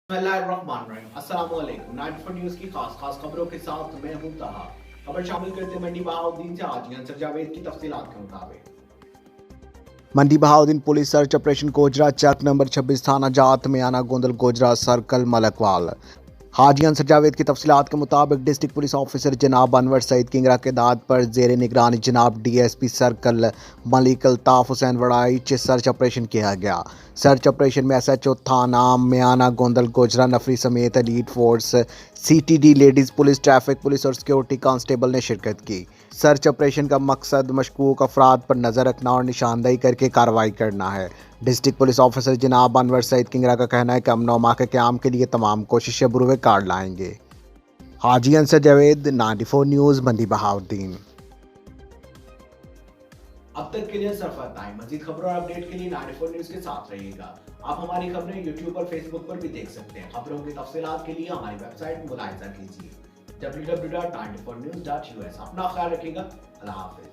अस्सलामुअलैकुम 94 न्यूज़ की खास खबरों के साथ मैं हूं तहा। खबर शामिल करते मंडी बहाउद्दीन से आज अंसर जावेद की तफसीलात के मुताबिक Mandi Bahauddin police search operation Gojra Chak number 26 थाना जात मियाना गोंदल गोजरा सर्कल मलकवाल। हाजी अंसर जावेद की तफसीलात के मुताबिक डिस्ट्रिक्ट पुलिस ऑफिसर जनाब अनवर सईद किंगरा के दाद पर जेर निगरानी जनाब DSP सर्कल मलिक अल्ताफ हुसैन वड़ाई सर्च ऑपरेशन किया गया। सर्च ऑपरेशन में SHO थाना मियाना गोंदल गोजरा नफरी समेत elite force CTD ladies police traffic police और सिक्योरिटी कांस्टेबल ने शिरकत की। सर्च ऑपरेशन का मकसद मशकूक अफराद पर नज़र रखना और निशानदही करके कार्रवाई करना है। डिस्ट्रिक्ट पुलिस ऑफिसर जनाब अनवर सईद किंगरा का कहना है कि अमन व के क़याम के लिए तमाम कोशिशें बुरुए काट लाएंगे। हाजी अंसर जावेद 94 न्यूज़ मंडी बहाउद्दीन। अब तक के लिए सिर्फ इतना ही। मजीद खबरों और अपडेट के लिए 94 न्यूज़ के साथ रहिएगा। आप हमारी खबरें YouTube और Facebook पर भी देख सकते हैं। खबरों की तफसीलात के लिए हमारी वेबसाइट मुलाहिजा कीजिए www.94news.us। अपना ख्याल रखिएगा। अल्लाह हाफिज।